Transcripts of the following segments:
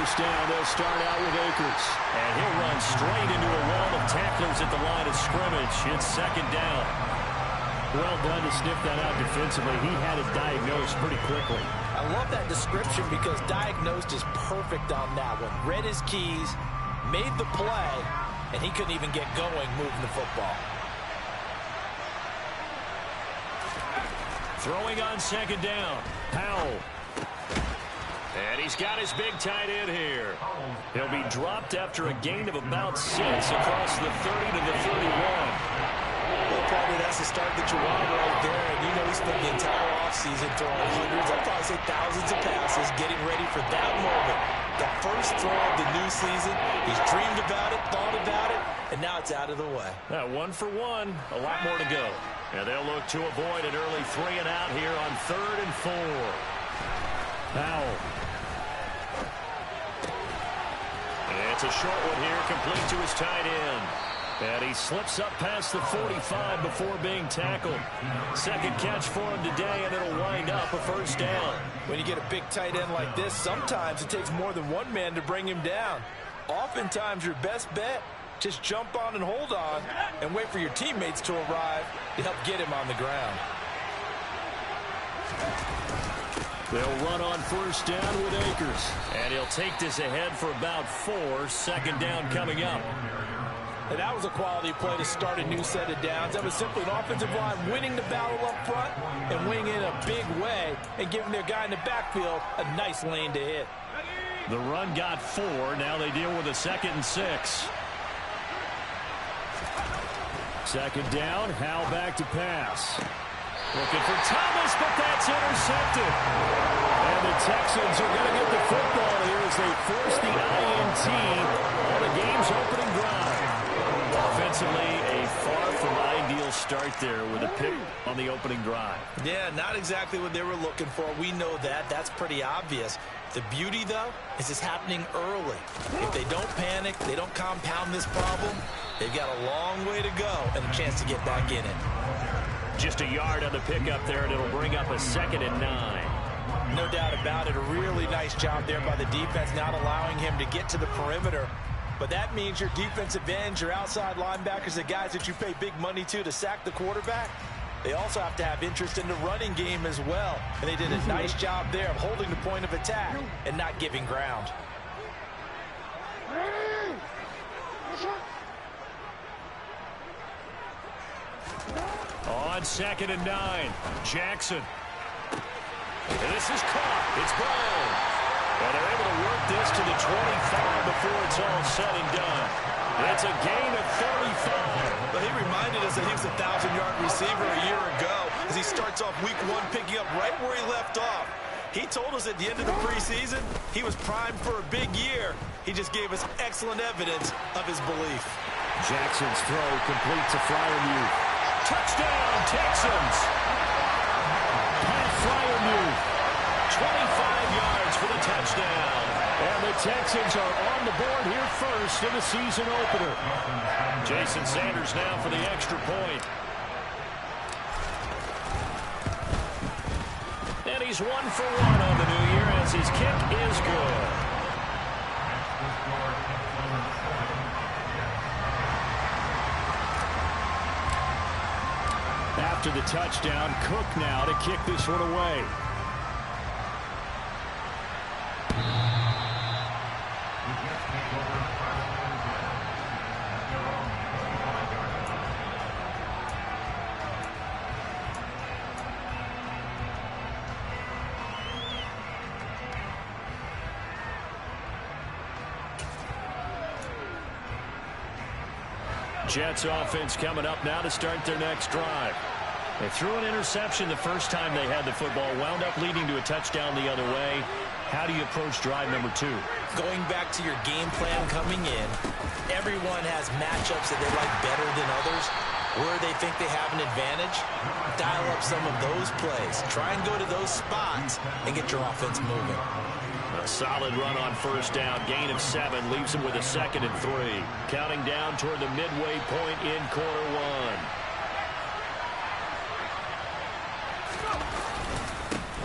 first down. They'll start out with Akers. And he'll run straight into a wall of tacklers at the line of scrimmage. It's second down. Well done to sniff that out defensively. He had it diagnosed pretty quickly. I love that description because diagnosed is perfect on that one. Read his keys, made the play, and he couldn't even get going moving the football. Throwing on second down. Powell. And he's got his big tight end here. He'll be dropped after a gain of about 6 across the 30 to the 31. Well, probably that's the start that you want right there. And you know he spent the entire offseason throwing hundreds, I'd probably say thousands of passes, getting ready for that moment. The first throw of the new season. He's dreamed about it, thought about it, and now it's out of the way. 1 for 1. A lot more to go. And they'll look to avoid an early 3 and out here on 3rd and 4. Powell. It's a short one here, complete to his tight end. And he slips up past the 45 before being tackled. Second catch for him today, and it'll wind up a first down. When you get a big tight end like this, sometimes it takes more than one man to bring him down. Oftentimes, your best bet, just jump on and hold on and wait for your teammates to arrive to help get him on the ground. They'll run on first down with Akers. And he'll take this ahead for about 4. Second down coming up. And that was a quality play to start a new set of downs. That was simply an offensive line winning the battle up front and winning in a big way and giving their guy in the backfield a nice lane to hit. The run got 4. Now they deal with a 2nd and 6. Second down, Howell back to pass. Looking for Thomas, but that's intercepted. And the Texans are going to get the football here as they force the INT on the game's opening drive. Offensively, a far from ideal start there with a pick on the opening drive. Yeah, not exactly what they were looking for. We know that. That's pretty obvious. The beauty, though, is it's happening early. If they don't panic, they don't compound this problem, they've got a long way to go and a chance to get back in it. Just a yard on the pickup there, and it'll bring up a 2nd and 9. No doubt about it. A really nice job there by the defense, not allowing him to get to the perimeter. But that means your defensive ends, your outside linebackers, the guys that you pay big money to sack the quarterback, they also have to have interest in the running game as well. And they did a nice job there of holding the point of attack and not giving ground. On 2nd and 9, Jackson. And this is caught. It's Brown. And they're able to work this to the 25 before it's all said and done. It's a gain of 35. But he reminded us that he was a 1,000-yard receiver a year ago as he starts off week 1 picking up right where he left off. He told us at the end of the preseason he was primed for a big year. He just gave us excellent evidence of his belief. Jackson's throw complete to Freiermuth. Touchdown, Texans. Pat Freiermuth. 25 yards for the touchdown. And the Texans are on the board here first in the season opener. Jason Sanders now for the extra point. And he's 1 for 1 on the new year as his kick is good. After the touchdown, Cook now to kick this one away. Jets offense coming up now to start their next drive. They threw an interception the first time they had the football, wound up leading to a touchdown the other way. How do you approach drive number 2? Going back to your game plan coming in, everyone has matchups that they like better than others. Where they think they have an advantage, dial up some of those plays. Try and go to those spots and get your offense moving. A solid run on first down. Gain of 7 leaves him with a 2nd and 3. Counting down toward the midway point in quarter 1.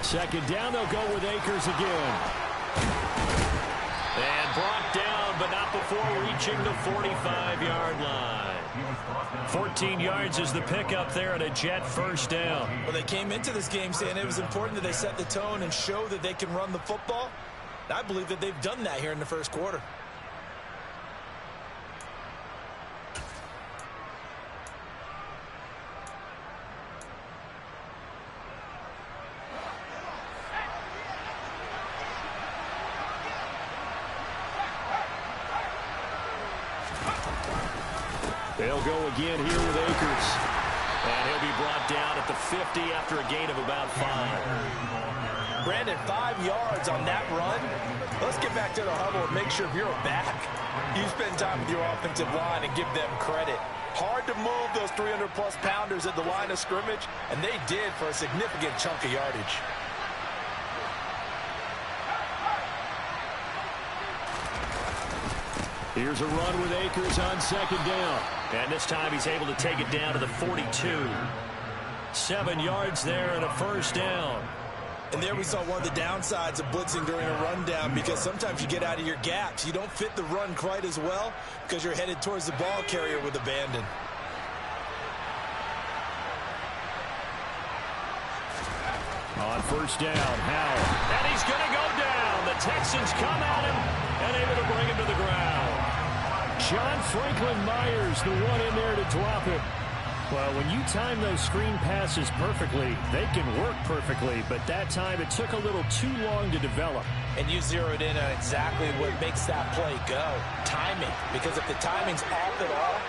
Second down, they'll go with Akers again. before reaching the 45-yard line. 14 yards is the pickup there and a Jet first down. Well, they came into this game saying it was important that they set the tone and show that they can run the football. I believe that they've done that here in the first quarter. They'll go again here with Akers. And he'll be brought down at the 50 after a gain of about 5. Brandon, 5 yards on that run. Let's get back to the huddle and make sure if you're a back, you spend time with your offensive line and give them credit. Hard to move those 300-plus pounders at the line of scrimmage, and they did for a significant chunk of yardage. Here's a run with Akers on second down. And this time he's able to take it down to the 42. 7 yards there and a first down. And there we saw one of the downsides of blitzing during a rundown, because sometimes you get out of your gaps. You don't fit the run quite as well because you're headed towards the ball carrier with abandon. On first down, Howell. And he's going to go down. The Texans come at him and able to bring him to the ground. John Franklin Myers, the one in there to drop it. Well, when you time those screen passes perfectly, they can work perfectly, but that time it took a little too long to develop. And you zeroed in on exactly what makes that play go. Timing. Because if the timing's off at all,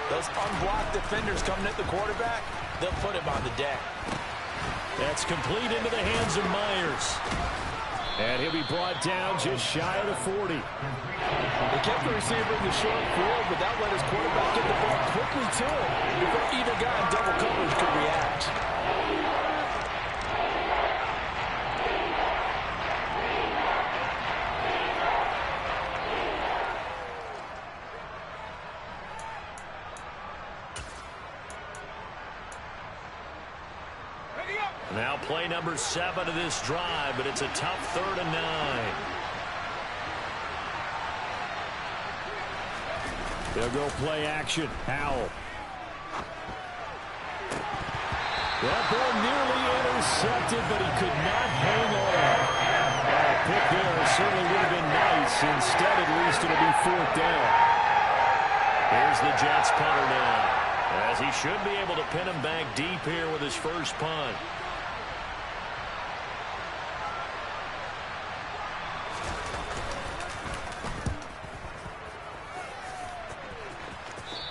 those unblocked defenders coming at the quarterback, they'll put him on the deck. That's complete into the hands of Myers. And he'll be brought down just shy of the 40. They kept the receiver in the short field, but that let his quarterback get the ball quickly to him before either guy in double coverage could react. Now play number 7 of this drive, but it's a tough 3rd and 9. They'll go play action. Howell. That ball nearly intercepted, but he could not hang on. A pick there certainly would have been nice. Instead, at least it'll be 4th down. Here's the Jets punter now, as he should be able to pin him back deep here with his first punt.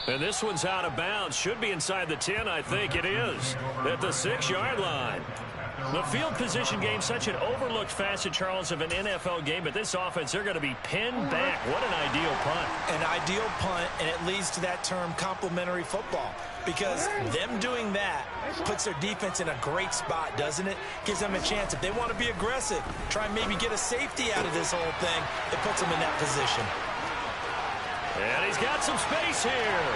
And this one's out of bounds. Should be inside the 10, I think it is. At the 6-yard line. The field position game, such an overlooked facet, Charles, of an NFL game. But this offense, they're going to be pinned back. What an ideal punt. An ideal punt, and it leads to that term complementary football. Because them doing that puts their defense in a great spot, doesn't it? Gives them a chance. If they want to be aggressive, try and maybe get a safety out of this whole thing, it puts them in that position. And he's got some space here.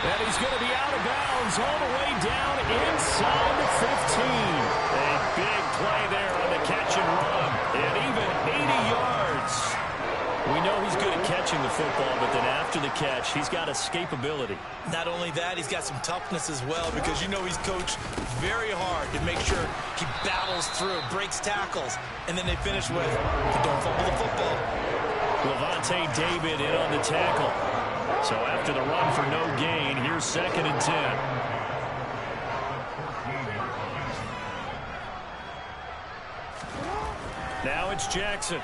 And he's going to be out of bounds all the way down inside the 15. A big play there on the catch and run. And even 80 yards. We know he's good at catching the football, but then after the catch, he's got escapability. Not only that, he's got some toughness as well, because you know he's coached very hard to make sure he battles through, breaks tackles, and then they finish with, don't fumble the football. Lavonte David in on the tackle. So after the run for no gain, here's 2nd and 10. Now it's Jackson.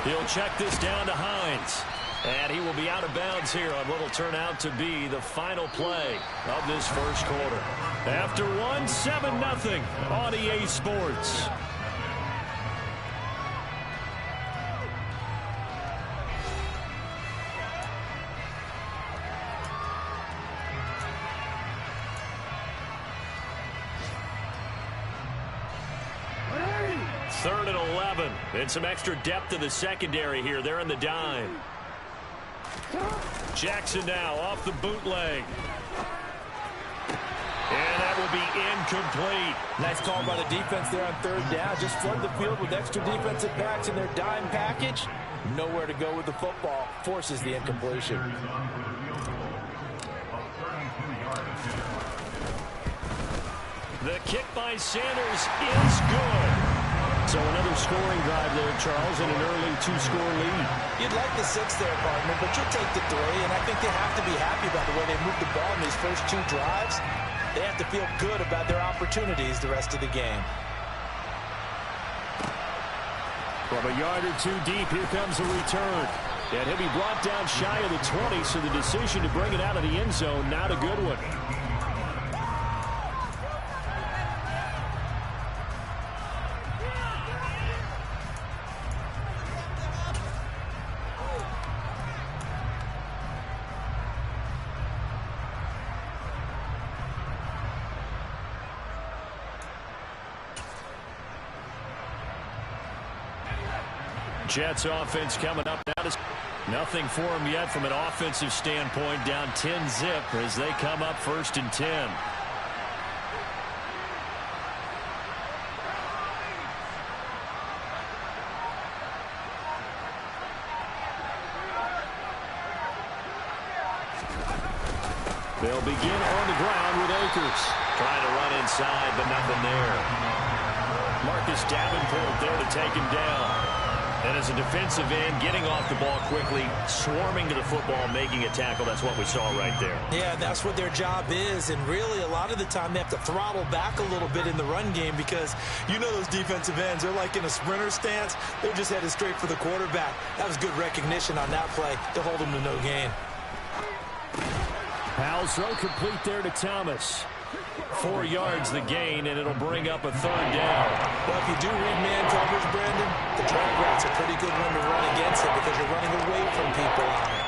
He'll check this down to Hines. And he will be out of bounds here on what will turn out to be the final play of this first quarter. After one, 7-0 on EA Sports. Third and 11. And some extra depth to the secondary here. They're in the dime. Jackson now off the bootleg. And that will be incomplete. Nice call by the defense there on third down. Just flood the field with extra defensive backs in their dime package. Nowhere to go with the football. Forces the incompletion. The kick by Sanders is good. So another scoring drive there, Charles, and an early two-score lead. You'd like the 6 there, partner, but you'll take the 3, and I think they have to be happy about the way they moved the ball in these first 2 drives. They have to feel good about their opportunities the rest of the game. From a yard or 2 deep, here comes a return. And he'll be brought down shy of the 20, so the decision to bring it out of the end zone, not a good one. Jets offense coming up now. Nothing for them yet from an offensive standpoint. Down 10-zip as they come up 1st and 10. They'll begin on the ground with Akers. Trying to run inside, but nothing there. Marcus Davenport there to take him down. And as a defensive end, getting off the ball quickly, swarming to the football, making a tackle. That's what we saw right there. Yeah, that's what their job is. And really, a lot of the time, they have to throttle back a little bit in the run game because you know those defensive ends, they're like in a sprinter stance. They're just headed straight for the quarterback. That was good recognition on that play to hold them to no gain. Powell's throw complete there to Thomas. 4 yards the gain, and it'll bring up a 3rd down. Well, if you do read man coverage, Brandon, the drag route's a pretty good one to run against it because you're running away from people on it.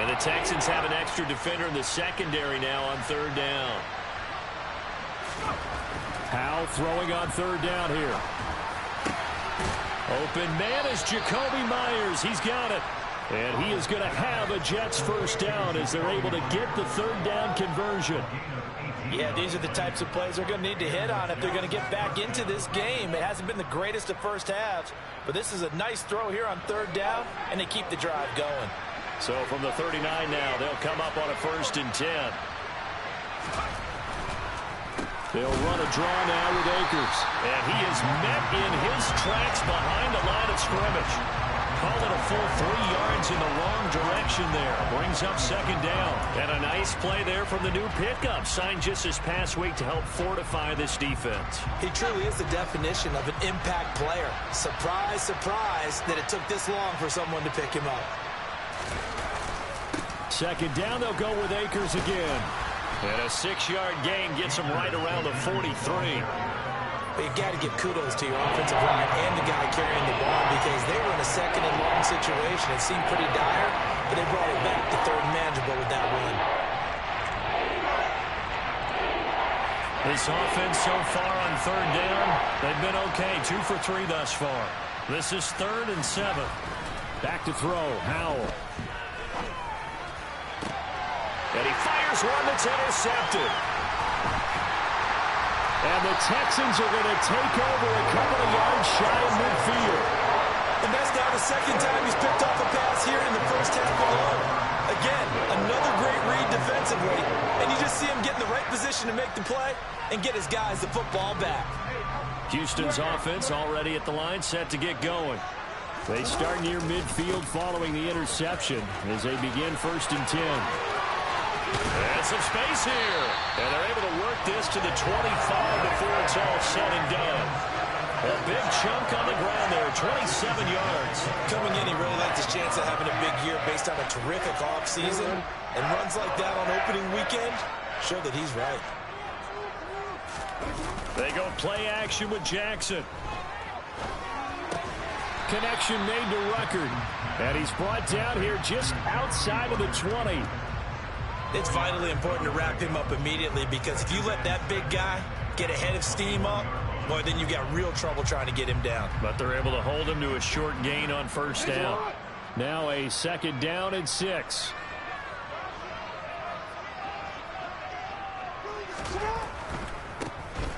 And the Texans have an extra defender in the secondary now on 3rd down. Powell throwing on 3rd down here. Open man is Jacoby Myers. He's got it. And he is going to have a Jets 1st down as they're able to get the 3rd down conversion. Yeah, these are the types of plays they're going to need to hit on if they're going to get back into this game. It hasn't been the greatest of first halves, but this is a nice throw here on 3rd down, and they keep the drive going. So from the 39 now, they'll come up on a 1st and 10. They'll run a draw now with Akers. And he is met in his tracks behind the line of scrimmage. Call it a full 3 yards in the wrong direction there. Brings up 2nd down. And a nice play there from the new pickup. Signed just this past week to help fortify this defense. He truly is the definition of an impact player. Surprise, surprise that it took this long for someone to pick him up. 2nd down, they'll go with Akers again. And a 6-yard gain gets him right around the 43. But you've got to give kudos to your offensive line and the guy carrying the ball because they were in a 2nd and long situation. It seemed pretty dire, but they brought it back to 3rd and manageable with that run. This offense so far on 3rd down, they've been okay. 2 for 3 thus far. This is 3rd and 7. Back to throw, Howell. And he fires one that's intercepted. And the Texans are going to take over a couple of yards shy of midfield. And that's now the 2nd time he's picked off a pass here in the first half alone. Again, another great read defensively. And you just see him get in the right position to make the play and get his guys the football back. Houston's offense already at the line, set to get going. They start near midfield following the interception as they begin 1st and 10. And some space here. And they're able to work this to the 25 before it's all said and done. A big chunk on the ground there, 27 yards. Coming in, he really liked his chance of having a big year based on a terrific offseason. And runs like that on opening weekend show that he's right. They go play action with Jackson. Connection made to Ruckert. And he's brought down here just outside of the 20. It's vitally important to wrap him up immediately because if you let that big guy get ahead of steam up, boy, then you've got real trouble trying to get him down. But they're able to hold him to a short gain on 1st down. Now a 2nd down and 6.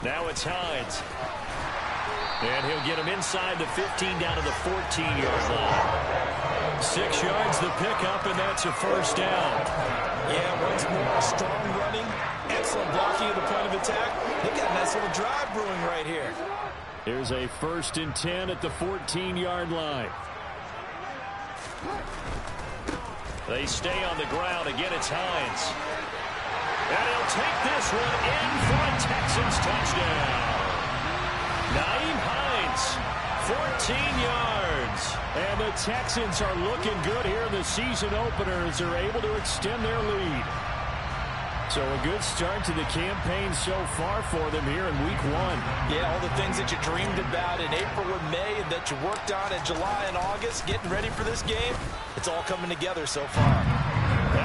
Now it's Hines. And he'll get him inside the 15 down to the 14-yard line. 6 yards the pickup, and that's a 1st down. Yeah, once more, strong running, excellent blocking at the point of attack. They've got a nice little drive brewing right here. Here's a 1st and 10 at the 14-yard line. They stay on the ground. Again, it's Hines. And he'll take this one in for a Texans touchdown. Nyheim Hines, 14 yards. And the Texans are looking good here in the season opener as they're able to extend their lead. So a good start to the campaign so far for them here in week 1. Yeah, all the things that you dreamed about in April and May and that you worked on in July and August, getting ready for this game, it's all coming together so far.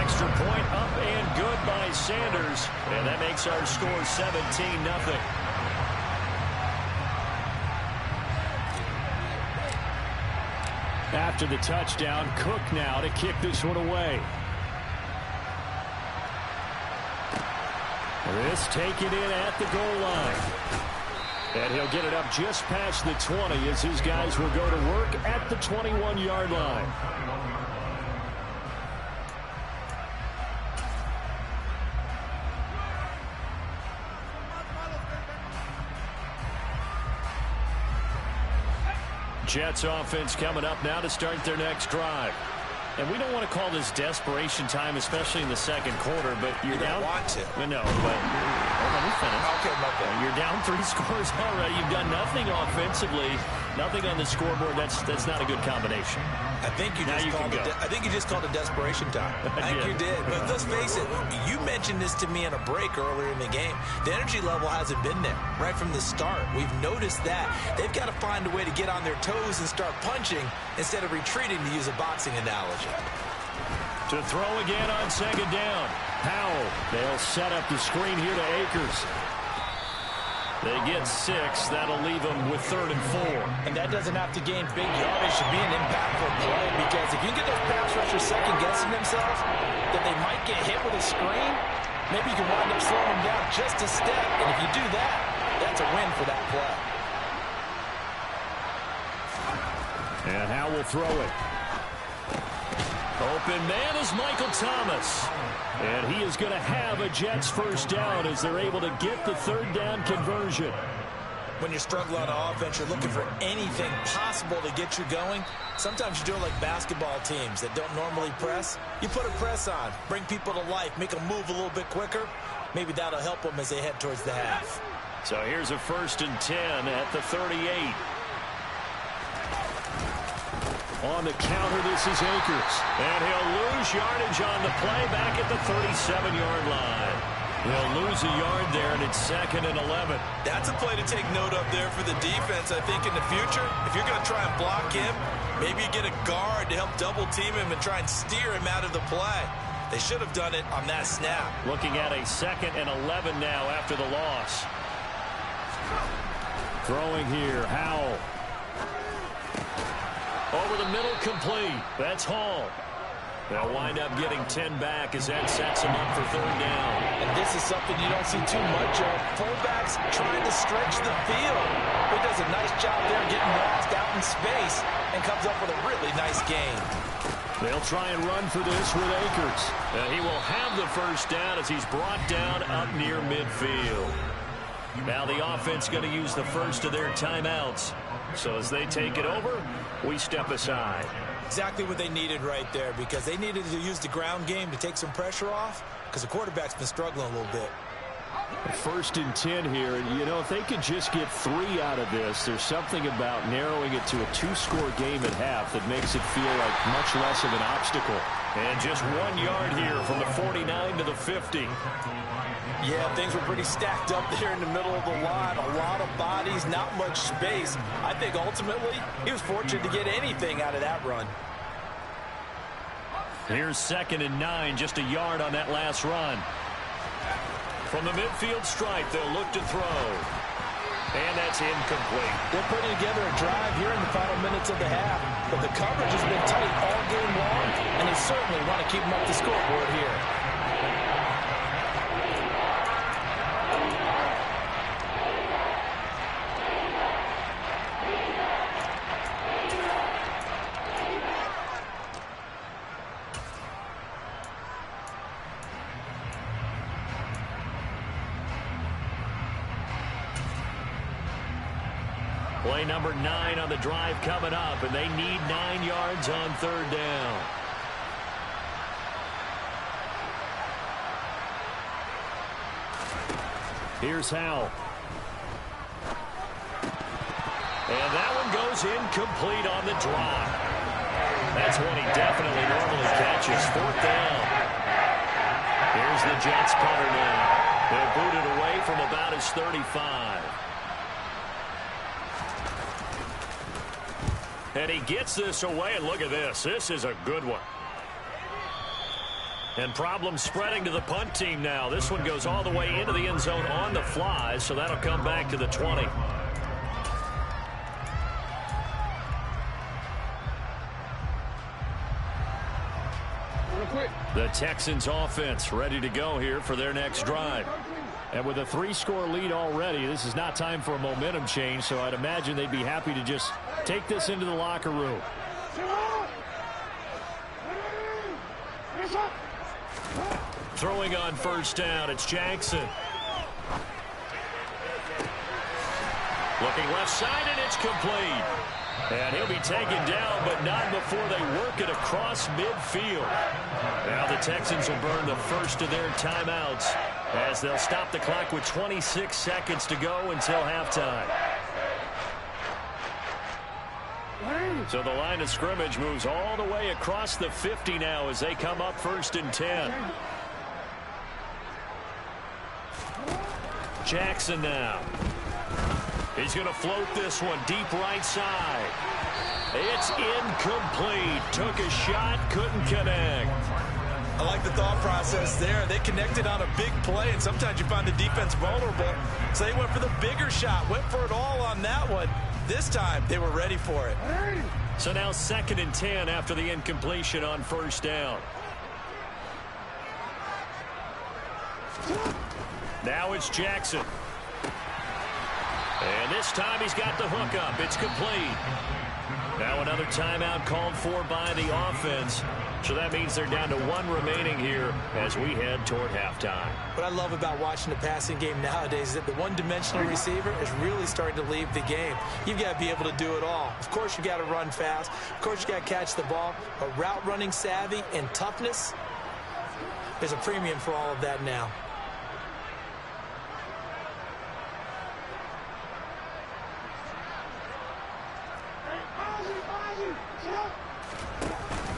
Extra point up and good by Sanders. And that makes our score 17-0. After the touchdown, Cook now to kick this one away. This taken in at the goal line. And he'll get it up just past the 20 as his guys will go to work at the 21-yard line. Jets offense coming up now to start their next drive. And we don't want to call this desperation time, especially in the 2nd quarter, but you're down. You don't want to. No, but let me finish. Okay, okay. You're down 3 scores already. You've done nothing offensively, nothing on the scoreboard. That's not a good combination. I think you just called it desperation time. I think you did. But let's face it, you mentioned this to me in a break earlier in the game. The energy level hasn't been there right from the start. We've noticed that. They've got to find a way to get on their toes and start punching instead of retreating, to use a boxing analogy. To throw again on 2nd down. Powell. They'll set up the screen here to Akers. They get 6. That'll leave them with 3rd and 4. And that doesn't have to gain big yardage to be an impactful play, because if you get those pass rushers second-guessing themselves that they might get hit with a screen, maybe you can wind up slowing them down just a step. And if you do that, that's a win for that play. And Howe will throw it. Open man is Michael Thomas. And he is going to have a Jets 1st down as they're able to get the 3rd down conversion. When you struggle on offense, you're looking for anything possible to get you going. Sometimes you do it like basketball teams that don't normally press. You put a press on, bring people to life, make them move a little bit quicker. Maybe that'll help them as they head towards the half. So here's a 1st and 10 at the 38. On the counter, this is Akers. And he'll lose yardage on the play back at the 37-yard line. He'll lose a yard there, and it's 2nd and 11. That's a play to take note of there for the defense, I think, in the future. If you're going to try and block him, maybe you get a guard to help double-team him and try and steer him out of the play. They should have done it on that snap. Looking at a 2nd and 11 now after the loss. Throwing here, Howell. Over the middle, complete. That's Hall. They'll wind up getting 10 back as that sets them up for 3rd down. And this is something you don't see too much of. Fullbacks trying to stretch the field. He does a nice job there getting lost out in space and comes up with a really nice gain. They'll try and run for this with Akers. He will have the 1st down as he's brought down up near midfield. Now the offense going to use the first of their timeouts. So as they take it over, we step aside. Exactly what they needed right there, because they needed to use the ground game to take some pressure off, because the quarterback's been struggling a little bit. 1st and 10 here, and you know, if they could just get 3 out of this, there's something about narrowing it to a 2-score game at half that makes it feel like much less of an obstacle. And just 1 yard here from the 49 to the 50. Yeah, things were pretty stacked up there in the middle of the line. A lot of bodies, not much space. I think ultimately he was fortunate to get anything out of that run. Here's 2nd and 9, just a yard on that last run. From the midfield stripe, they'll look to throw. And that's incomplete. They're putting together a drive here in the final minutes of the half, but the coverage has been tight all game long, and they certainly want to keep them up the scoreboard here. Play number 9 on the drive coming up, and they need 9 yards on third down. Here's Howell. And that one goes incomplete on the drop. That's one he definitely normally catches. Fourth down. Here's the Jets punter now. They'll boot it away from about his 35. And he gets this away, and look at this. This is a good one. And problems spreading to the punt team now. This one goes all the way into the end zone on the fly, so that'll come back to the 20. The Texans offense ready to go here for their next drive. And with a 3-score lead already, this is not time for a momentum change, so I'd imagine they'd be happy to just take this into the locker room. Throwing on first down, it's Jackson. Looking left side, and it's complete. And he'll be taken down, but not before they work it across midfield. Now the Texans will burn the first of their timeouts as they'll stop the clock with 26 seconds to go until halftime. So the line of scrimmage moves all the way across the 50 now as they come up 1st and 10. Jackson now. He's going to float this one deep right side. It's incomplete. Took a shot, couldn't connect. I like the thought process there. They connected on a big play, and sometimes you find the defense vulnerable. So they went for the bigger shot, went for it all on that one. This time, they were ready for it. So now 2nd and 10 after the incompletion on first down. Now it's Jackson. And this time he's got the hook up. It's complete. Now another timeout called for by the offense. So that means they're down to 1 remaining here as we head toward halftime. What I love about watching the passing game nowadays is that the one-dimensional receiver is really starting to leave the game. You've got to be able to do it all. Of course, you got to run fast. Of course, you got to catch the ball. But route running savvy and toughness, there's a premium for all of that now.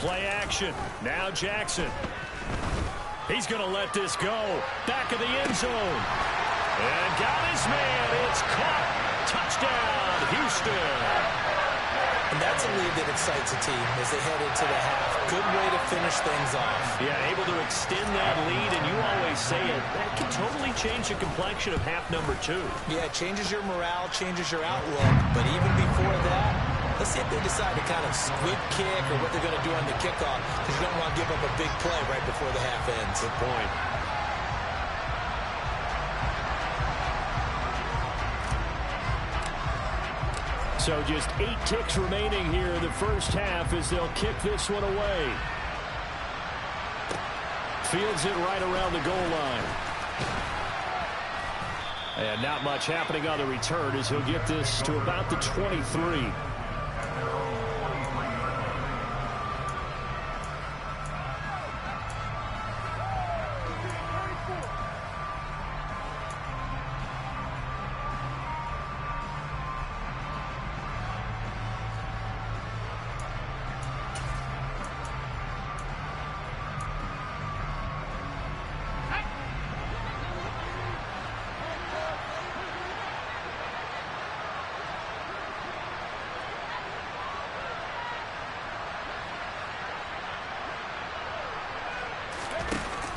Play action. Now Jackson. He's going to let this go. Back of the end zone. And got his man. It's caught. Touchdown, Houston. And that's a lead that excites a team as they head into the half. Good way to finish things off. Yeah, able to extend that lead, and you always say it, that can totally change the complexion of half number 2. Yeah, it changes your morale, changes your outlook. But even before that, let's see if they decide to kind of squib kick or what they're going to do on the kickoff, because you don't want to give up a big play right before the half ends. Good point. So just 8 ticks remaining here in the first half as they'll kick this one away. Fields it right around the goal line. And not much happening on the return as he'll get this to about the 23.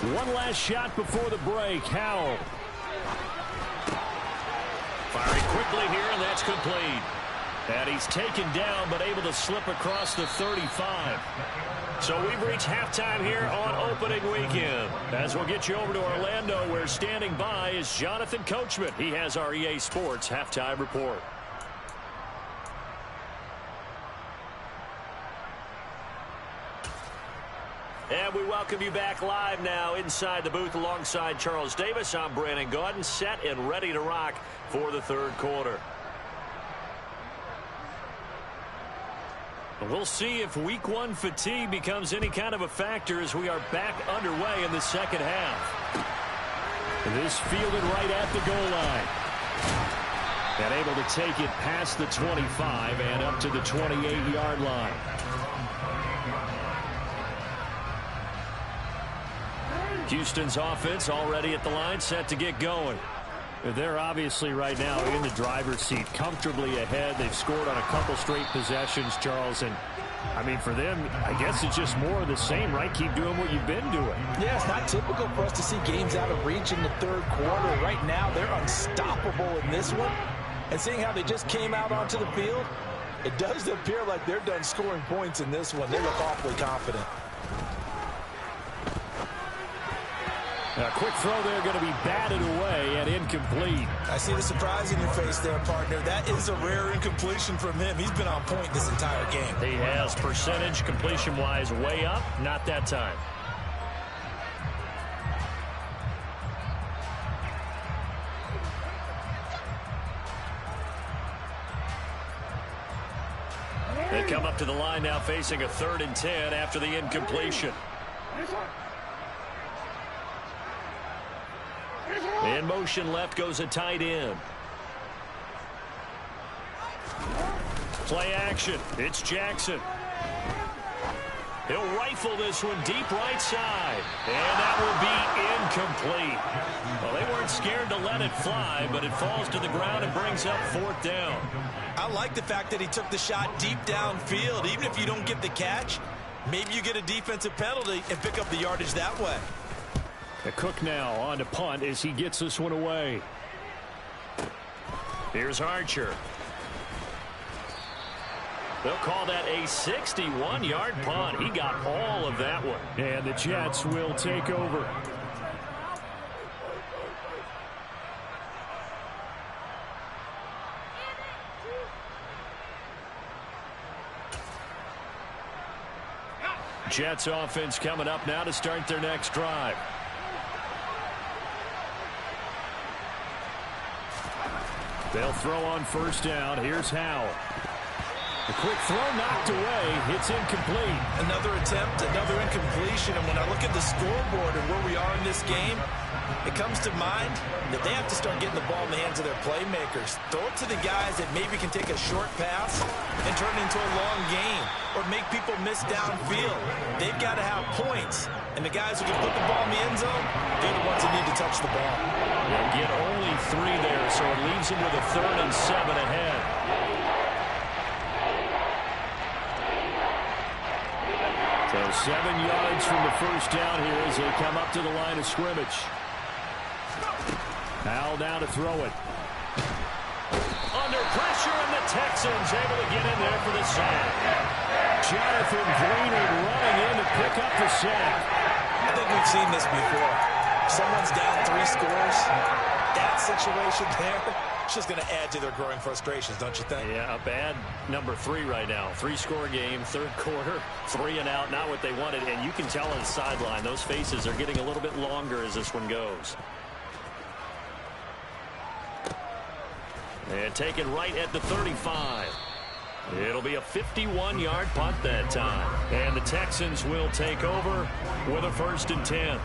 One last shot before the break. Howell. Firing quickly here, and that's complete. And he's taken down, but able to slip across the 35. So we've reached halftime here on opening weekend. As we'll get you over to Orlando, where standing by is Jonathan Coachman. He has our EA Sports halftime report. And we welcome you back live now inside the booth alongside Charles Davis. I'm Brandon Gaudin, set and ready to rock for the third quarter. We'll see if week one fatigue becomes any kind of a factor as we are back underway in the second half. This fielded right at the goal line. And able to take it past the 25 and up to the 28-yard line. Houston's offense already at the line, set to get going. They're obviously right now in the driver's seat, comfortably ahead. They've scored on a couple straight possessions, Charles. And, I mean, for them, I guess it's just more of the same, right? Keep doing what you've been doing. Yeah, it's not typical for us to see games out of reach in the third quarter. Right now, they're unstoppable in this one. And seeing how they just came out onto the field, it does appear like they're done scoring points in this one. They look awfully confident. A quick throw there, going to be batted away and incomplete. I see the surprise in your face there, partner. That is a rare incompletion from him. He's been on point this entire game. He has percentage completion-wise way up. Not that time. They come up to the line now facing a 3rd and 10 after the incompletion. In motion left goes a tight end. Play action. It's Jackson. He'll rifle this one deep right side. And that will be incomplete. Well, they weren't scared to let it fly, but it falls to the ground and brings up 4th down. I like the fact that he took the shot deep downfield. Even if you don't get the catch, maybe you get a defensive penalty and pick up the yardage that way. The Cook now on to punt as he gets this one away. Here's Archer. They'll call that a 61-yard punt. He got all of that one. And the Jets will take over. Jets offense coming up now to start their next drive. They'll throw on 1st down. Here's Howe. The quick throw knocked away. It's incomplete. Another attempt, another incompletion. And when I look at the scoreboard and where we are in this game, it comes to mind that they have to start getting the ball in the hands of their playmakers. Throw it to the guys that maybe can take a short pass and turn it into a long game or make people miss downfield. They've got to have points. And the guys who can put the ball in the end zone, they're the ones that need to touch the ball. They'll get only 3 there, so it leaves them with a 3rd and 7 ahead. So 7 yards from the 1st down here as they come up to the line of scrimmage. Howell down to throw it. Under pressure, and the Texans able to get in there for the sack. Jonathan Greenard running in to pick up the sack. I think we've seen this before. Someone's down 3 scores. That situation there, it's just going to add to their growing frustrations, don't you think? Yeah, a bad number 3 right now. 3-score game, 3rd quarter, 3 and out, not what they wanted. And you can tell on the sideline, those faces are getting a little bit longer as this one goes. And taken right at the 35. It'll be a 51-yard punt that time. And the Texans will take over with a 1st and 10.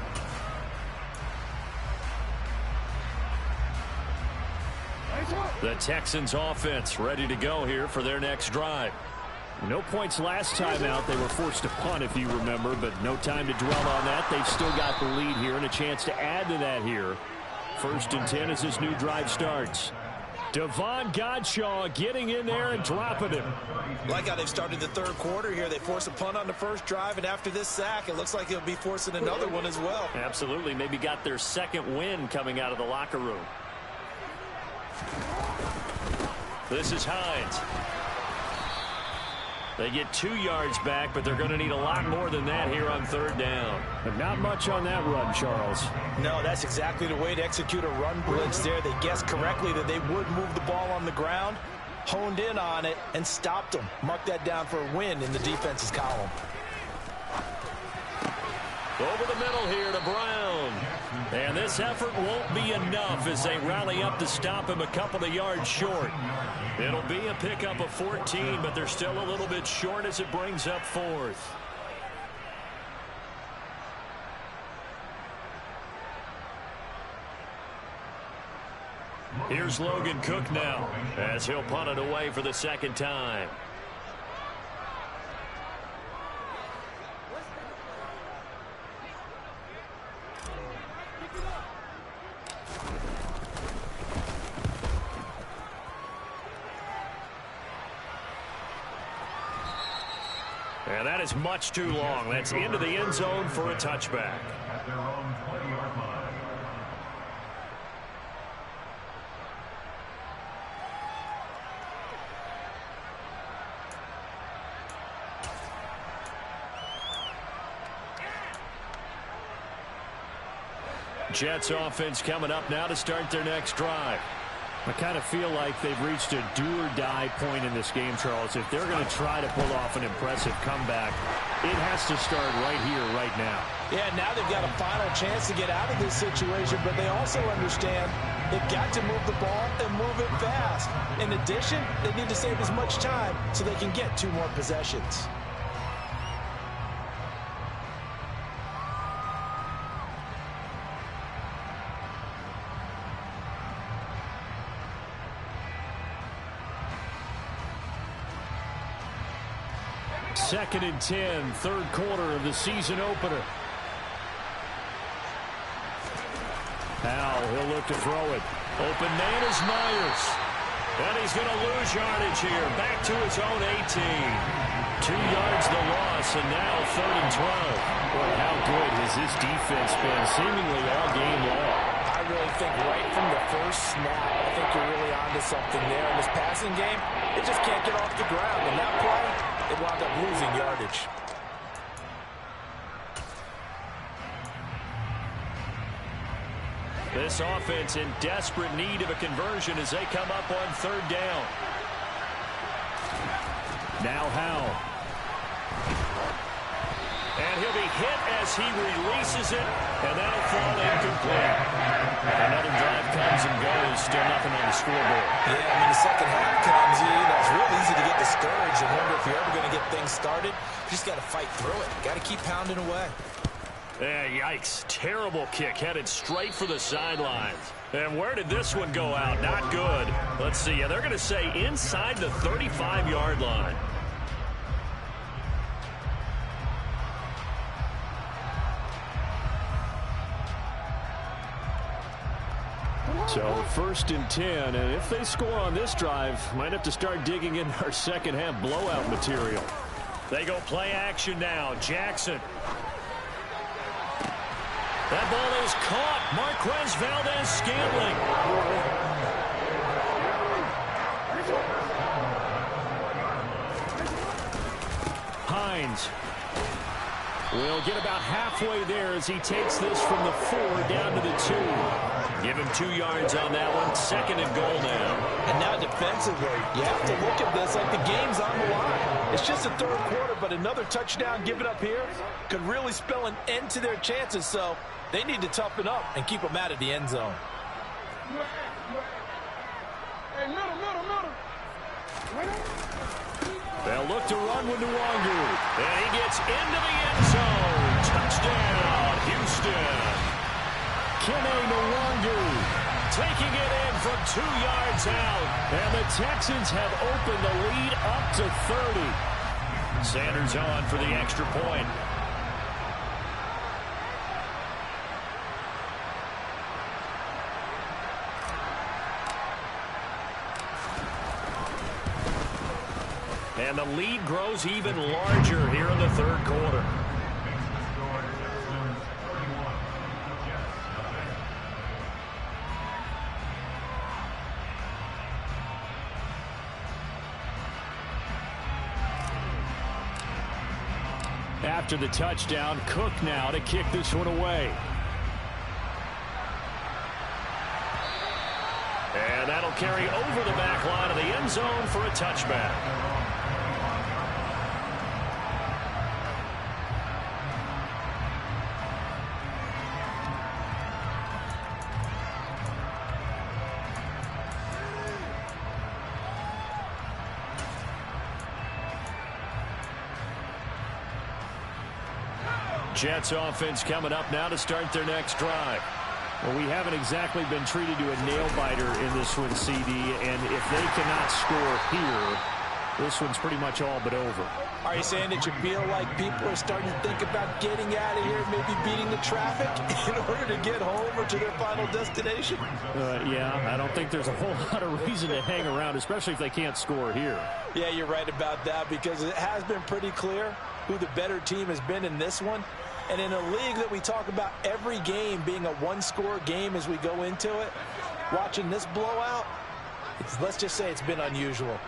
The Texans offense ready to go here for their next drive. No points last time out. They were forced to punt, if you remember, but no time to dwell on that. They've still got the lead here and a chance to add to that here. 1st and 10 as this new drive starts. Devon Godshaw getting in there and dropping him. Like how they've started the 3rd quarter here. They force a punt on the 1st drive, and after this sack, it looks like they'll be forcing another one as well. Absolutely. Maybe got their 2nd win coming out of the locker room. This is Hines. They get 2 yards back, but they're going to need a lot more than that here on 3rd down. But not much on that run, Charles. No, that's exactly the way to execute a run blitz there. They guessed correctly that they would move the ball on the ground, honed in on it, and stopped them. Mark that down for a win in the defense's column. Over the middle here to Brown. And this effort won't be enough as they rally up to stop him a couple of yards short. It'll be a pickup of 14, but they're still a little bit short as it brings up 4th. Here's Logan Cook now as he'll punt it away for the 2nd time. And that is much too long. That's into the end zone for a touchback. Jets offense coming up now to start their next drive. I kind of feel like they've reached a do-or-die point in this game, Charles. If they're going to try to pull off an impressive comeback, it has to start right here, right now. Yeah, now they've got a final chance to get out of this situation, but they also understand they've got to move the ball and move it fast. In addition, they need to save as much time so they can get 2 more possessions. Second and 10, 3rd quarter of the season opener. Powell, he'll look to throw it. Open man is Myers. And he's going to lose yardage here. Back to his own 18. 2 yards the loss, and now 3rd and 12. Boy, how good has this defense been seemingly all game long? I really think right from the first snap, I think you're really onto something there. In this passing game, it just can't get off the ground. And that play, it wound up losing yardage. This offense in desperate need of a conversion as they come up on 3rd down. Now Howell. And he'll be hit as he releases it, and that'll fall incomplete. Another drive comes and goes, still nothing on the scoreboard. Yeah, I mean, the second half comes in. It's real easy to get discouraged and wonder if you're ever going to get things started. You just got to fight through it. Got to keep pounding away. Yeah, yikes. Terrible kick headed straight for the sidelines. And where did this one go out? Not good. Let's see. Yeah, they're going to say inside the 35-yard line. So 1st and 10, and if they score on this drive, might have to start digging in our second half blowout material. They go play action now. Jackson. That ball is caught. Marquez Valdes-Scantling. Hines will get about halfway there as he takes this from the 4 down to the 2. Give him 2 yards on that one. 2nd and goal now. And now defensively, you have to look at this like the game's on the line. It's just the 3rd quarter, but another touchdown given up here could really spell an end to their chances. So they need to toughen up and keep them out of the end zone. They'll look to run with Nwangu. And he gets into the end zone. Touchdown, Houston. Kene Nwangu Taking it in from 2 yards out. And the Texans have opened the lead up to 30. Sanders on for the extra point. And the lead grows even larger here in the 3rd quarter. After the touchdown, Cook now to kick this one away. And that'll carry over the back line of the end zone for a touchback. Jets offense coming up now to start their next drive. Well, we haven't exactly been treated to a nail-biter in this one, CD, and if they cannot score here, this one's pretty much all but over. Are you saying that you feel like people are starting to think about getting out of here, maybe beating the traffic in order to get home or to their final destination? Yeah, I don't think there's a whole lot of reason to hang around, especially if they can't score here. Yeah, you're right about that, because it has been pretty clear who the better team has been in this one. And in a league that we talk about every game being a one-score game as we go into it, watching this blowout, let's just say it's been unusual.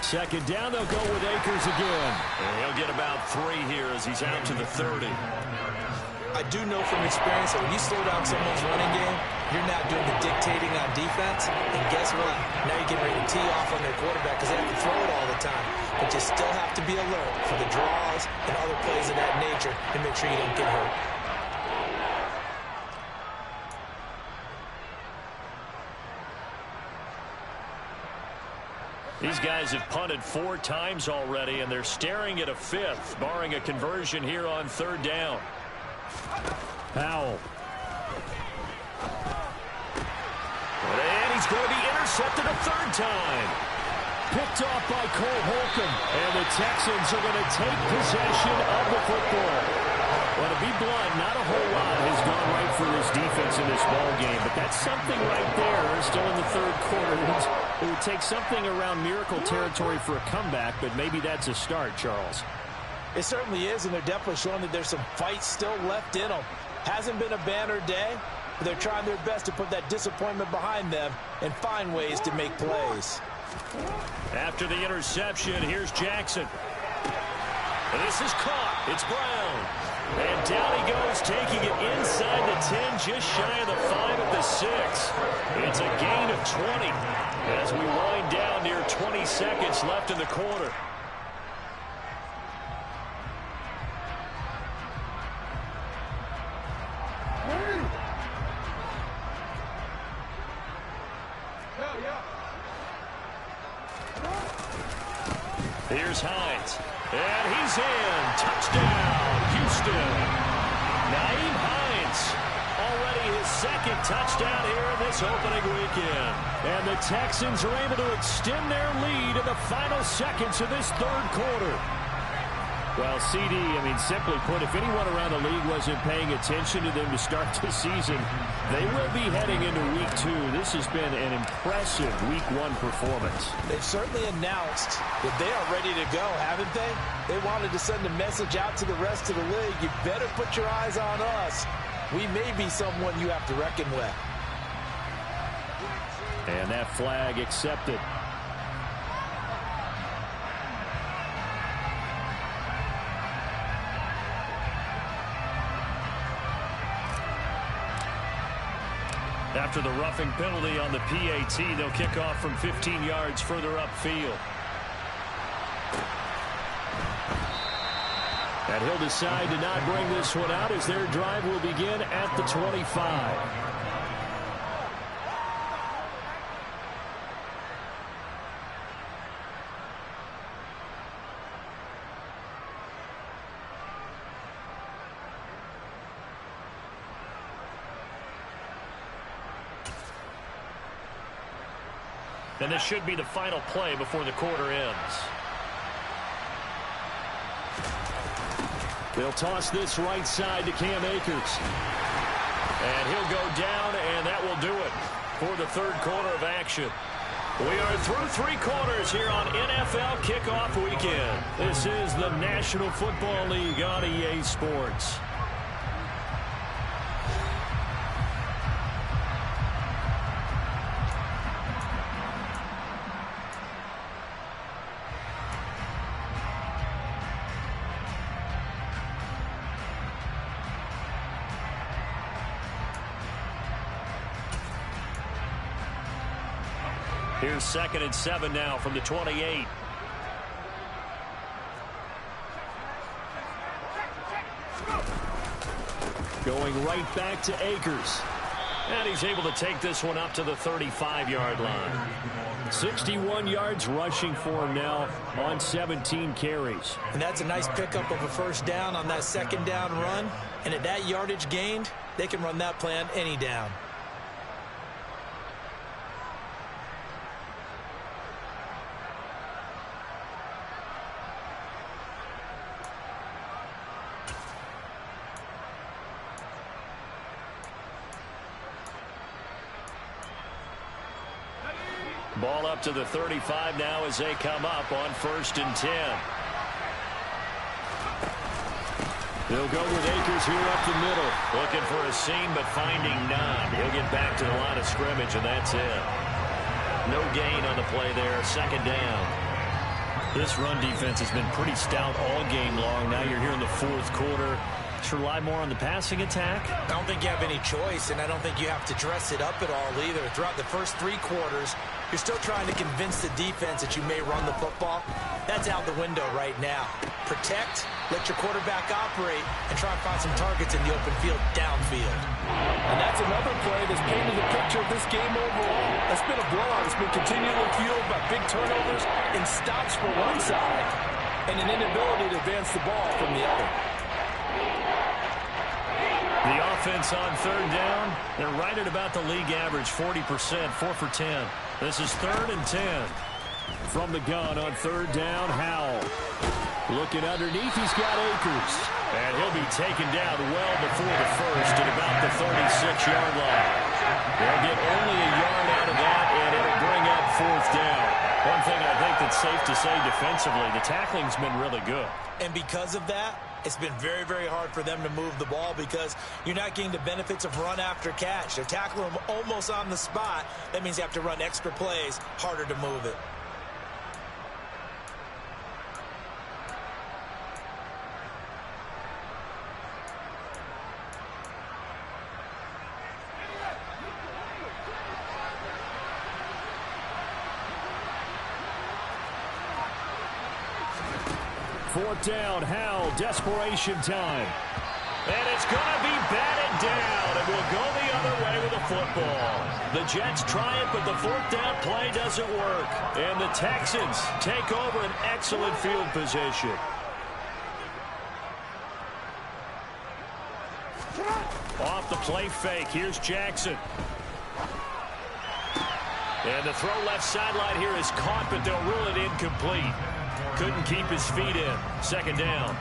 Second down, they'll go with Akers again. And he'll get about 3 here as he's out to the 30. I do know from experience that when you slow down someone's running game, you're not doing the dictating on defense. And guess what? Now you're getting ready to tee off on their quarterback because they have to throw it all the time. But you still have to be alert for the draws and other plays of that nature and make sure you don't get hurt. These guys have punted 4 times already, and they're staring at a 5th, barring a conversion here on 3rd down. Powell. And he's going to be intercepted a 3rd time. Picked off by Cole Holcomb. And the Texans are going to take possession of the football. Well, to be blunt, not a whole lot has gone right for this defense in this ball game, but that's something right there. Still in the 3rd quarter. It would take something around miracle territory for a comeback, but maybe that's a start, Charles. It certainly is, and they're definitely showing that there's some fight still left in them. Hasn't been a banner day, but they're trying their best to put that disappointment behind them and find ways to make plays. After the interception, here's Jackson. And this is caught. It's Brown. And down he goes, taking it inside the 10, just shy of the 5 at the 6. It's a gain of 20 as we wind down near 20 seconds left in the quarter. Here's Hines. And he's in. Touchdown, Houston. Nyheim Hines. Already his 2nd touchdown here in this opening weekend. And the Texans are able to extend their lead in the final seconds of this 3rd quarter. Well, CD, simply put, if anyone around the league wasn't paying attention to them to start this season, they will be heading into Week 2. This has been an impressive Week 1 performance. They've certainly announced that they are ready to go, haven't they? They wanted to send a message out to the rest of the league. You better put your eyes on us. We may be someone you have to reckon with. And that flag accepted. After the roughing penalty on the PAT, they'll kick off from 15 yards further upfield. And he'll decide to not bring this one out as their drive will begin at the 25. And this should be the final play before the quarter ends. They'll toss this right side to Cam Akers. And he'll go down, and that will do it for the 3rd quarter of action. We are through 3 quarters here on NFL Kickoff Weekend. This is the National Football League on EA Sports. Here's 2nd and 7 now from the 28. Going right back to Akers. And he's able to take this one up to the 35-yard line. 61 yards rushing for him now on 17 carries. And that's a nice pickup of a first down on that 2nd down run. And at that yardage gained, they can run that play on any down. Ball up to the 35 now as they come up on 1st and 10. They'll go with Akers here up the middle. Looking for a seam, but finding none. He'll get back to the line of scrimmage, and that's it. No gain on the play there. 2nd down. This run defense has been pretty stout all game long. Now you're here in the 4th quarter. Should rely more on the passing attack? I don't think you have any choice, and I don't think you have to dress it up at all either. Throughout the first 3 quarters, you're still trying to convince the defense that you may run the football. That's out the window right now. Protect, let your quarterback operate, and try and find some targets in the open field downfield. And that's another play that's painted the picture of this game overall. That's been a blowout. It's been continually fueled by big turnovers and stops for one side and an inability to advance the ball from the other. The offense on 3rd down, they're right at about the league average, 40%, 4 for 10. This is 3rd and 10. From the gun on 3rd down, Howell. Looking underneath, he's got Akers. And he'll be taken down well before the 1st at about the 36-yard line. They'll get only a yard out of that, and it'll bring up 4th down. One thing I think that's safe to say defensively, the tackling's been really good. And because of that, it's been very, very hard for them to move the ball because you're not getting the benefits of run after catch. They're tackling them almost on the spot. That means you have to run extra plays, harder to move it. Fourth down, Howell, desperation time. And it's going to be batted down, and we'll go the other way with the football. The Jets try it, but the 4th down play doesn't work. And the Texans take over an excellent field position. Off the play fake, here's Jackson. And the throw left sideline here is caught, but they'll rule it incomplete. Couldn't keep his feet in. 2nd down.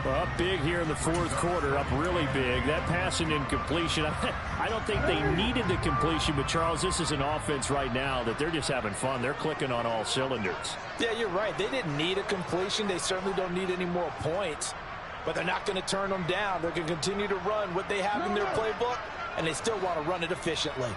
Well, up big here in the 4th quarter, up really big. That passing incompletion, I don't think they needed the completion, but Charles, this is an offense right now that they're just having fun. They're clicking on all cylinders. Yeah, you're right. They didn't need a completion. They certainly don't need any more points, but they're not going to turn them down. They're going to continue to run what they have in their playbook, and they still want to run it efficiently.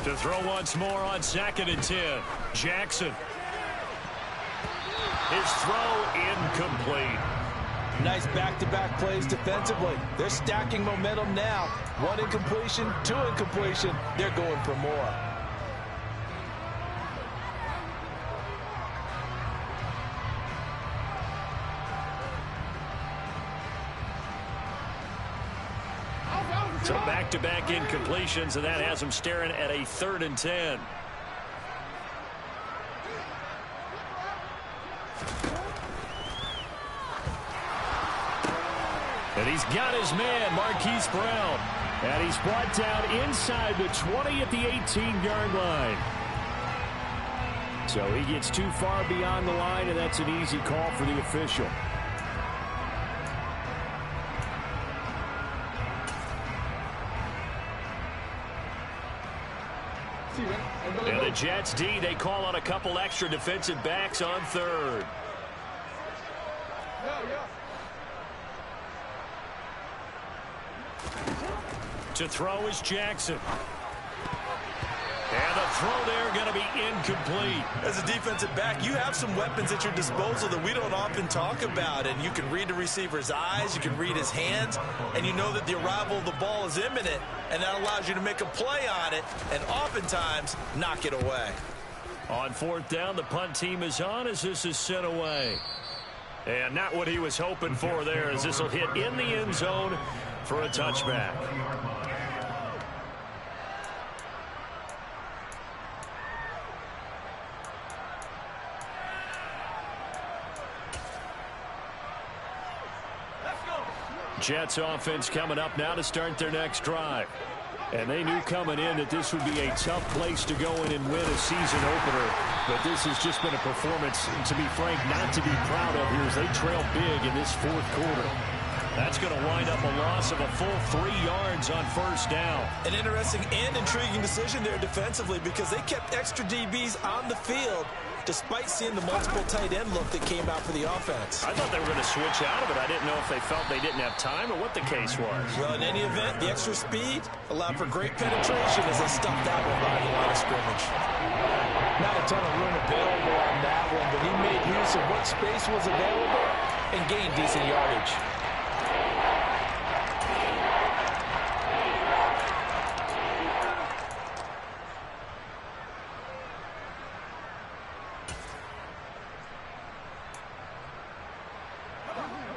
To throw once more on 2nd and 10. Jackson. His throw incomplete. Nice back-to-back plays defensively. They're stacking momentum now. 1 incompletion, 2 incompletion. They're going for more. So back-to-back incompletions, and that has them staring at a 3rd and 10. And he's got his man, Marquise Brown. And he's brought down inside the 20 at the 18-yard line. So he gets too far beyond the line, and that's an easy call for the official. And the Jets D, they call on a couple extra defensive backs on third. To throw is Jackson. And the throw there going to be incomplete. As a defensive back, you have some weapons at your disposal that we don't often talk about. And you can read the receiver's eyes, you can read his hands, and you know that the arrival of the ball is imminent. And that allows you to make a play on it and oftentimes knock it away. On fourth down, the punt team is on as this is sent away. And not what he was hoping for there, as this will hit in the end zone for a touchback. Jets offense coming up now to start their next drive. And they knew coming in that this would be a tough place to go in and win a season opener. But this has just been a performance, to be frank, not to be proud of here as they trail big in this fourth quarter. That's going to wind up a loss of a full 3 yards on first down. An interesting and intriguing decision there defensively because they kept extra DBs on the field despite seeing the multiple tight end look that came out for the offense. I thought they were going to switch out of it. I didn't know if they felt they didn't have time or what the case was. Well, in any event, the extra speed allowed for great penetration as they stuffed that one behind the line of scrimmage. Not a ton of room available on that one, but he made use of what space was available and gained decent yardage.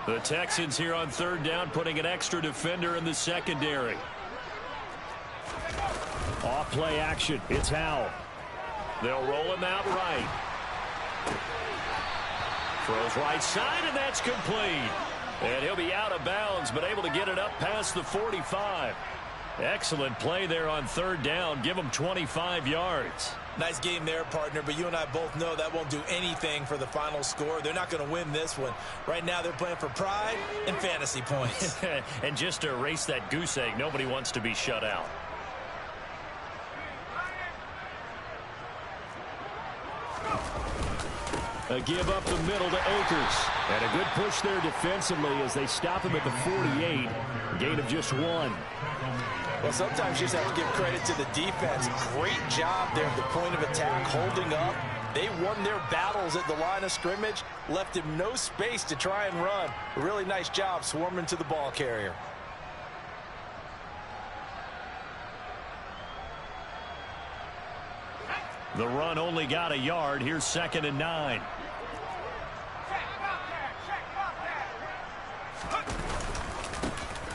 The Texans here on third down, putting an extra defender in the secondary. Off play action. It's Howell. They'll roll him out right. Throws right side, and that's complete. And he'll be out of bounds, but able to get it up past the 45. Excellent play there on third down. Give him 25 yards. Nice game there, partner, but you and I both know that won't do anything for the final score. They're not going to win this one. Right now they're playing for pride and fantasy points. And just to erase that goose egg, nobody wants to be shut out. A give up the middle to Akers. And a good push there defensively as they stop him at the 48. Gain of just 1. Well, sometimes you just have to give credit to the defense. Great job there at the point of attack, holding up. They won their battles at the line of scrimmage, left him no space to try and run. A really nice job swarming to the ball carrier. The run only got a yard. Here's 2nd and 9.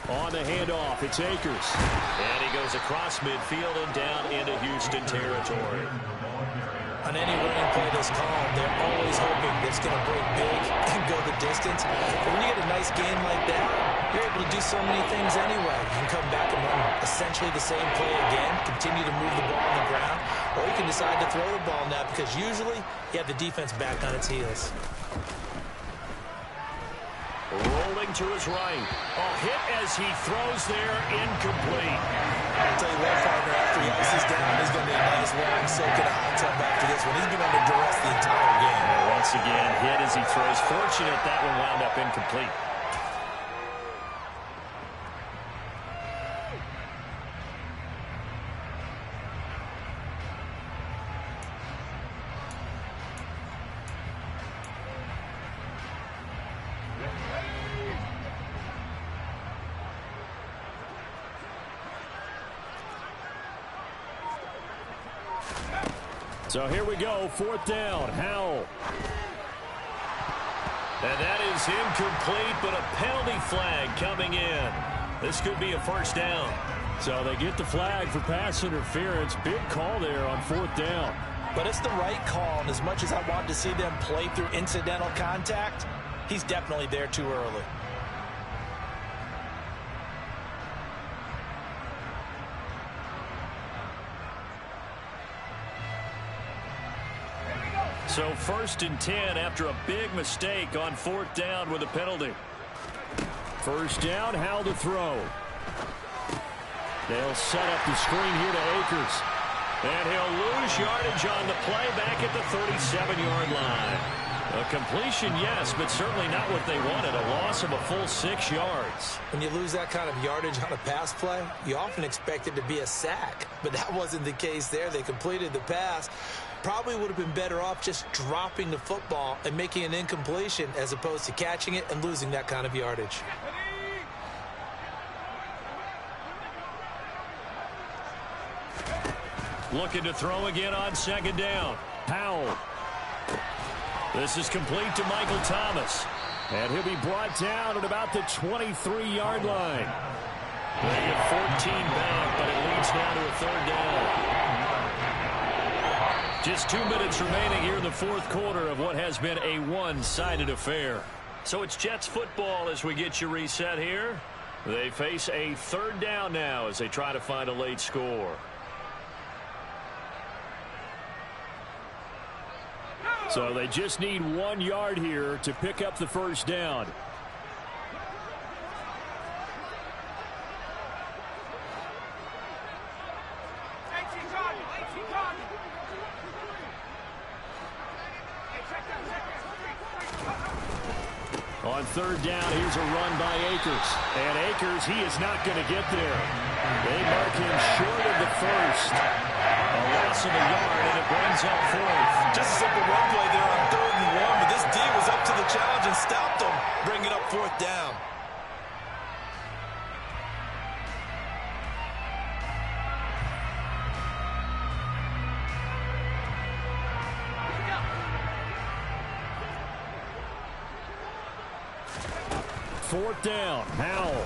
On the handoff, it's Akers. And he goes across midfield and down into Houston territory. On any running play that's called, they're always hoping that it's going to break big and go the distance. But when you get a nice game like that, you're able to do so many things anyway. You can come back and run essentially the same play again, continue to move the ball on the ground, or you can decide to throw the ball now because usually you have the defense back on its heels. Rolling to his right. A hit as he throws there, incomplete. I'll tell you what, partner, after he ices down, he's going to be a nice long soak in a hot tub after this one. He's been under duress the entire game. And once again, hit as he throws. Fortunate that one wound up incomplete. So here we go, 4th down, Howell. And that is incomplete, but a penalty flag coming in. This could be a first down. So they get the flag for pass interference. Big call there on 4th down. But it's the right call, and as much as I wanted to see them play through incidental contact, he's definitely there too early. So 1st and 10 after a big mistake on 4th down with a penalty. First down, Howell to throw. They'll set up the screen here to Akers. And he'll lose yardage on the play back at the 37-yard line. A completion, yes, but certainly not what they wanted. A loss of a full 6 yards. When you lose that kind of yardage on a pass play, you often expect it to be a sack. But that wasn't the case there. They completed the pass. Probably would have been better off just dropping the football and making an incompletion as opposed to catching it and losing that kind of yardage. Looking to throw again on second down. Powell. This is complete to Michael Thomas. And he'll be brought down at about the 23-yard line. They get 14 back, but it leads now to a third down. Just 2 minutes remaining here in the fourth quarter of what has been a one-sided affair. So it's Jets football as we get you reset here. They face a third down now as they try to find a late score. So they just need 1 yard here to pick up the first down. On third down, here's a run by Akers. And Akers, he is not going to get there. They mark him short of the first. A loss of a yard, and it brings up fourth. Just a simple run play there on 3rd and 1, but this D was up to the challenge and stopped them, bringing up 4th down. Fourth down, Howell.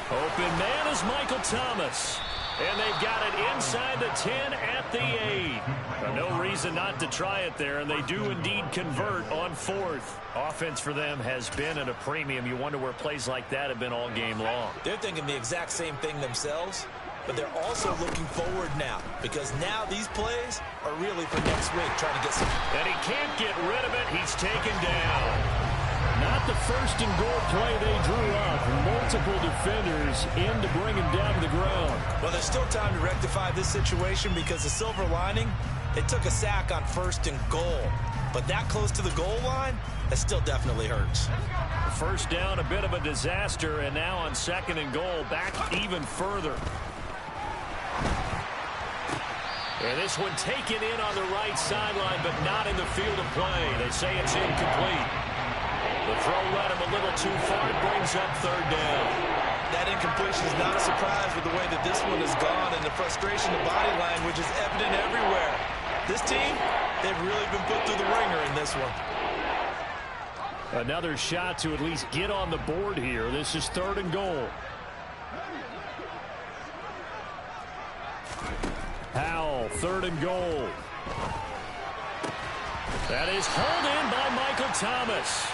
Open man is Michael Thomas. And they've got it inside the 10 at the 8. No reason not to try it there, and they do indeed convert on 4th. Offense for them has been at a premium. You wonder where plays like that have been all game long. They're thinking the exact same thing themselves, but they're also looking forward now because now these plays are really for next week, trying to get some. And he can't get rid of it. He's taken down. Not the first and goal play they drew up. Multiple defenders in to bring him down to the ground. Well, there's still time to rectify this situation because the silver lining, they took a sack on 1st and goal. But that close to the goal line, that still definitely hurts. First down, a bit of a disaster, and now on 2nd and goal, back even further. And this one taken in on the right sideline, but not in the field of play. They say it's incomplete. The throw led him a little too far. It brings up 3rd down. That incompletion is not a surprise with the way that this one has gone, and the frustration of body language is evident everywhere. This team, they've really been put through the ringer in this one. Another shot to at least get on the board here. This is 3rd and goal. Howell, 3rd and goal. That is hauled in by Michael Thomas.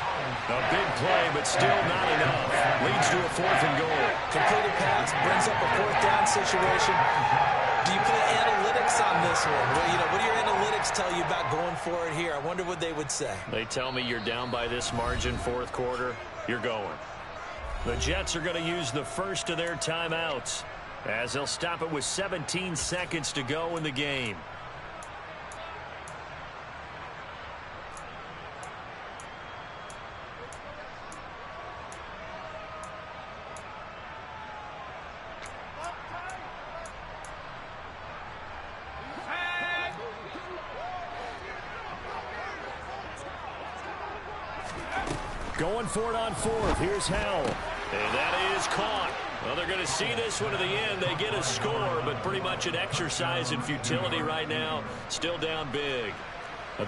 A big play, but still not enough. Leads to a 4th and goal. Completed pass, brings up a 4th down situation. Do you play analytics on this one? Well, what do your analytics tell you about going for it here? I wonder what they would say. They tell me you're down by this margin, 4th quarter, you're going. The Jets are going to use the first of their timeouts as they'll stop it with 17 seconds to go in the game. Going for it on 4th. Here's Howell. And that is caught. Well, they're going to see this one to the end. They get a score, but pretty much an exercise in futility right now. Still down big.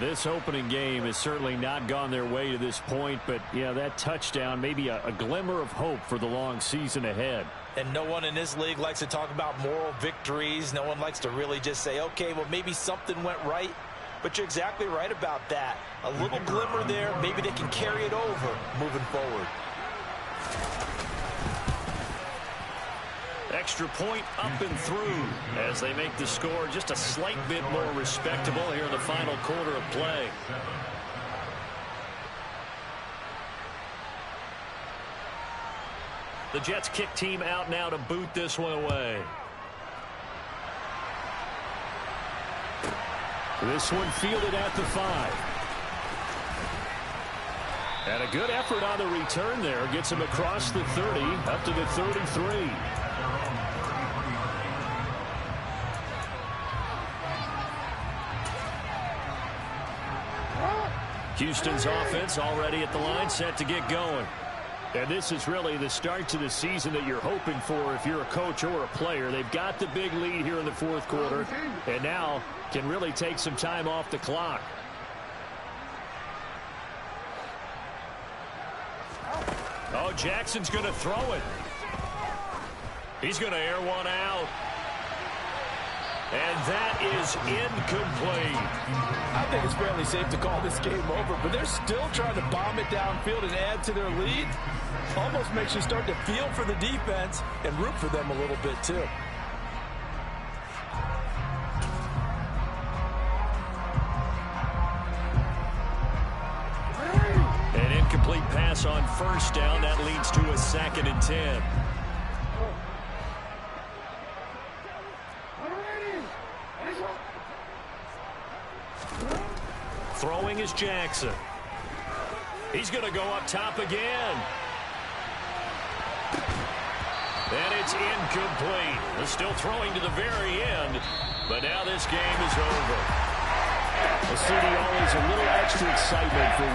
This opening game has certainly not gone their way to this point, but, yeah, that touchdown, maybe a glimmer of hope for the long season ahead. And no one in this league likes to talk about moral victories. No one likes to really just say, okay, well, maybe something went right. But you're exactly right about that. A little glimmer there. Maybe they can carry it over moving forward. Extra point up and through as they make the score just a slight bit more respectable here in the final quarter of play. The Jets kick team out now to boot this one away. This one fielded at the 5. And a good effort on the return there. Gets him across the 30, up to the 33. Houston's offense already at the line, set to get going. And this is really the start to the season that you're hoping for if you're a coach or a player. They've got the big lead here in the fourth quarter, and now can really take some time off the clock. Oh, Jackson's going to throw it. He's going to air one out. And that is incomplete. I think it's fairly safe to call this game over, but they're still trying to bomb it downfield and add to their lead. Almost makes you start to feel for the defense and root for them a little bit, too. An incomplete pass on first down. That leads to a 2nd and 10. Throwing is Jackson. He's going to go up top again. And it's incomplete. They're still throwing to the very end, but now this game is over. Well, CD, always a little extra excitement for